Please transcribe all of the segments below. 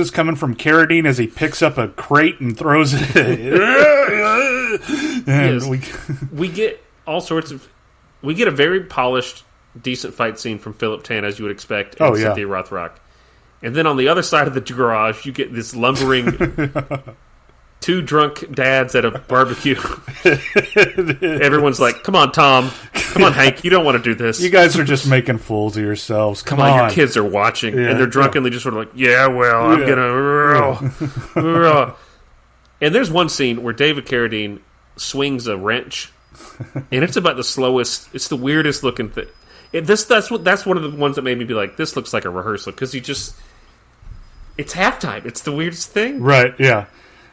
is coming from Carradine as he picks up a crate and throws it. And we get all sorts of... We get a very polished, decent fight scene from Philip Tan, as you would expect, and Cynthia Rothrock. And then on the other side of the garage, you get this lumbering... two drunk dads at a barbecue. Everyone's like, come on, Tom. Come on, Hank. You don't want to do this. You guys are just making fools of yourselves. Come on. Your kids are watching. And they're drunkenly just sort of like, I'm going to... And there's one scene where David Carradine swings a wrench. And it's about the slowest... It's the weirdest looking thing. That's one of the ones that made me be like, this looks like a rehearsal. Because he just... It's halftime. It's the weirdest thing. Right, yeah.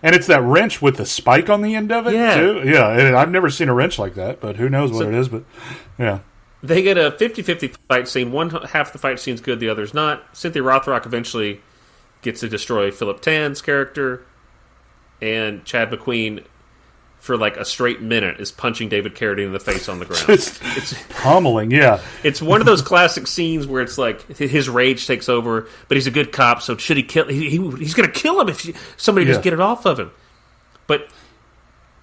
And it's that wrench with the spike on the end of it, too. Yeah, and I've never seen a wrench like that, but who knows what it is, but yeah. They get a 50-50 fight scene. One half the fight scene's good, the other's not. Cynthia Rothrock eventually gets to destroy Philip Tan's character, and Chad Mcqueen, for like a straight minute, is punching David Carradine in the face on the ground. It's pummeling, yeah. It's one of those classic scenes where it's like his rage takes over, but he's a good cop, so should he kill... He's going to kill him if somebody just get it off of him. But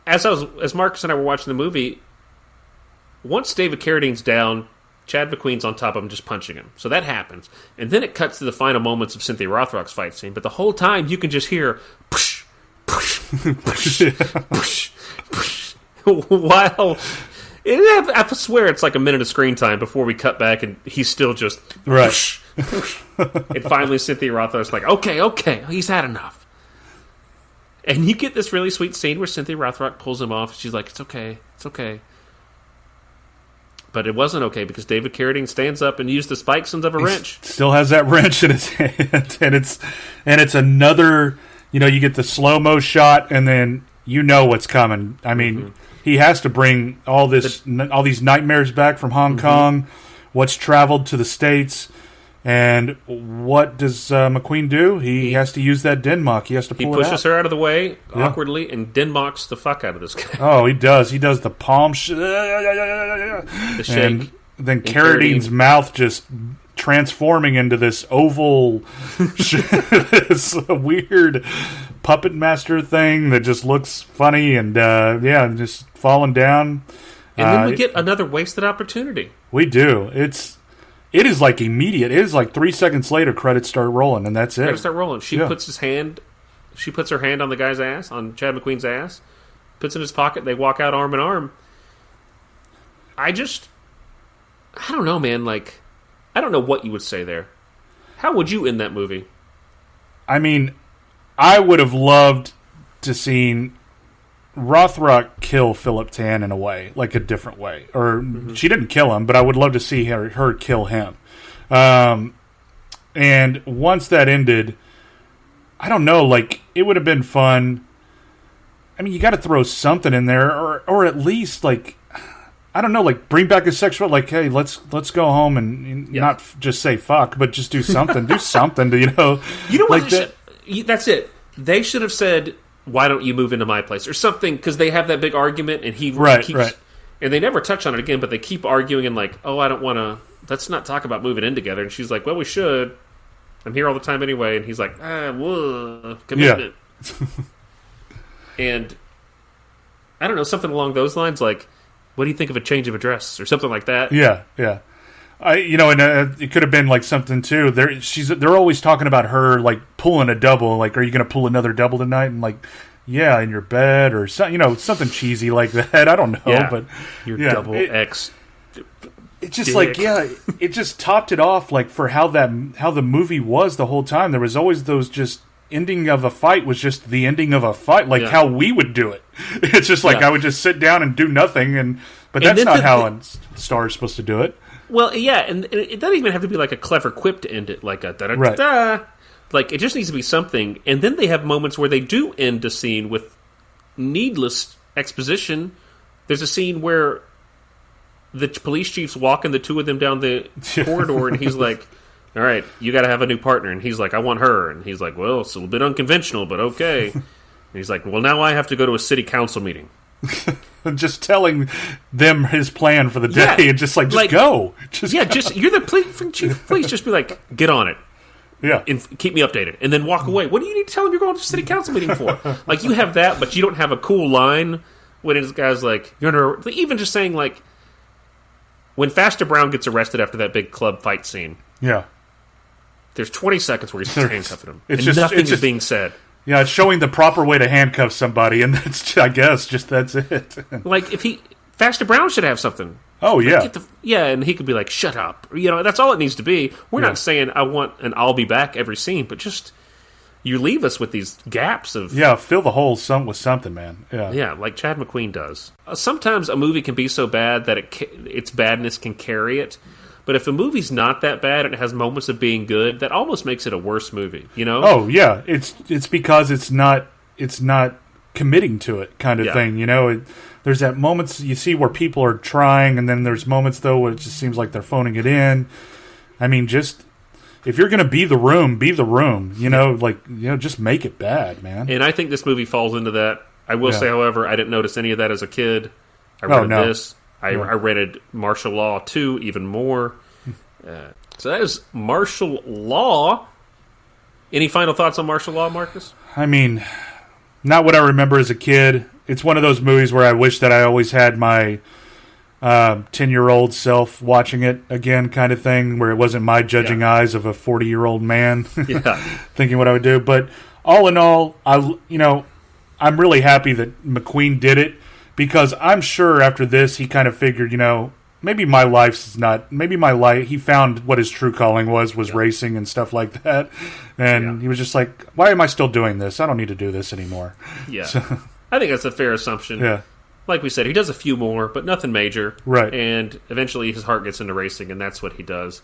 as Marcus and I were watching the movie, once David Carradine's down, Chad McQueen's on top of him just punching him. So that happens. And then it cuts to the final moments of Cynthia Rothrock's fight scene, but the whole time you can just hear... Push, push, push, push. While I swear it's like a minute of screen time before we cut back and he's still just right. And finally Cynthia Rothrock's like, okay, he's had enough. And you get this really sweet scene where Cynthia Rothrock pulls him off. She's like, it's okay. But it wasn't okay because David Carradine stands up and used the spikes of a wrench. Still has that wrench in his hand, and it's another. You get the slow-mo shot, and then you know what's coming. I mean, he has to bring all these nightmares back from Hong Kong, what's traveled to the States, and what does McQueen do? He has to use that Denmark. He has to pull it out. He pushes her out of the way awkwardly and Denmarks the fuck out of this guy. Oh, he does. He does the palm the shake. And then Carradine's mouth just transforming into this oval, this weird puppet master thing that just looks funny and just falling down. And then we get another wasted opportunity. We do. It is like immediate. It is like 3 seconds later, credits start rolling, and that's it. Credits start rolling. She puts her hand on the guy's ass, on Chad McQueen's ass, puts it in his pocket. They walk out arm in arm. I don't know, man. Like, I don't know what you would say there. How would you end that movie? I mean, I would have loved to seen Rothrock kill Philip Tan in a way, like a different way. Or she didn't kill him, but I would love to see her kill him. And once that ended, I don't know, like, it would have been fun. I mean, you got to throw something in there, or at least, like, I don't know, like, bring back a sexual, like, hey, let's go home and not just say fuck, but just do something. Do something to, You know what? Like that's it. They should have said, why don't you move into my place? Or something, because they have that big argument, and he keeps... Right. And they never touch on it again, but they keep arguing and like, oh, I don't want to... Let's not talk about moving in together. And she's like, well, we should. I'm here all the time anyway. And he's like, commitment. Yeah. And I don't know, something along those lines, like, what do you think of a change of address? Or something like that. Yeah. And it could have been like something too. They're always talking about her like pulling a double. Like, are you going to pull another double tonight? And like, yeah, in your bed or something cheesy like that. I don't know, but your double X. It's just dick. It just topped it off. Like for how the movie was the whole time. There was always those just ending of a fight was just the ending of a fight, like how we would do it. It's just like I would just sit down and do nothing, but that's not how a star is supposed to do it. Well, yeah, and it doesn't even have to be like a clever quip to end it, like a da-da-da-da. Like, it just needs to be something. And then they have moments where they do end a scene with needless exposition. There's a scene where the police chief's walking the two of them down the corridor, and he's like, all right, you got to have a new partner. And he's like, I want her. And he's like, well, it's a little bit unconventional, but okay. And he's like, well, now I have to go to a city council meeting. Just telling them his plan for the day and just go. You're the chief of police. Just be like, get on it. and keep me updated, and then walk away. What do you need to tell him you're going to a city council meeting for? Like, you have that, but you don't have a cool line when this guy's like, even just saying, like, when Faster Brown gets arrested after that big club fight scene. Yeah. There's 20 seconds where he's handcuffing him, and nothing is being said. Yeah, it's showing the proper way to handcuff somebody, and that's, I guess, that's it. Like, Faster Brown should have something. Oh, yeah. And he could be like, shut up. That's all it needs to be. We're not saying I want an I'll be back every scene, but just, you leave us with these gaps of... Yeah, fill the hole with something, man. Yeah, like Chad Mcqueen does. Sometimes a movie can be so bad that its badness can carry it. But if a movie's not that bad and it has moments of being good, that almost makes it a worse movie, Oh, yeah. It's because it's not committing to it kind of thing, There's that moments you see where people are trying, and then there's moments, though, where it just seems like they're phoning it in. I mean, just... If you're going to be the room, just make it bad, man. And I think this movie falls into that. I will say, however, I didn't notice any of that as a kid. I read this. I rated Martial Law 2 even more. So that is Martial Law. Any final thoughts on Martial Law, Marcus? I mean, not what I remember as a kid. It's one of those movies where I wish that I always had my 10-year-old self watching it again, kind of thing, where it wasn't my judging eyes of a 40-year-old man thinking what I would do. But all in all, I'm really happy that McQueen did it, because I'm sure after this he kind of figured, maybe my life's not. Maybe my life. He found what his true calling was racing and stuff like that, and he was just like, "Why am I still doing this? I don't need to do this anymore." Yeah, so, I think that's a fair assumption. Yeah. Like we said, he does a few more, but nothing major. Right. And eventually his heart gets into racing, and that's what he does.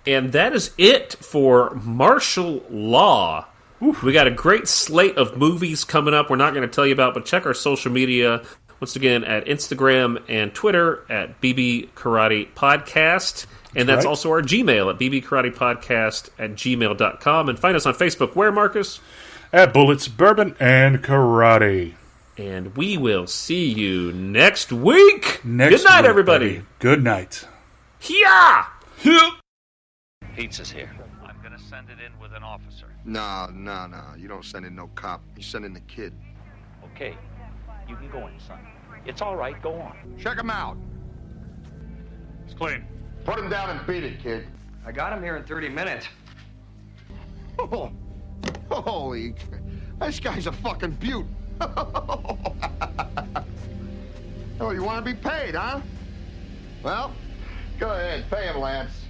And that is it for Martial Law. Oof. We got a great slate of movies coming up we're not going to tell you about, but check our social media, once again, at Instagram and Twitter at BB Karate Podcast. And that's also our Gmail at bbkaratepodcast@gmail.com. And find us on Facebook. Where, Marcus? At Bullets, Bourbon, and Karate. And we will see you next week. Good night, everybody. Buddy. Good night. Yeah. Pizza's here. I'm going to send it in with an officer. No. You don't send in no cop. You send in the kid. Okay. You can go in, son. It's all right. Go on. Check him out. It's clean. Put him down and beat it, kid. I got him here in 30 minutes. Oh, holy... This guy's a fucking beaut. Oh, you want to be paid, huh? Well, go ahead. Pay him, Lance.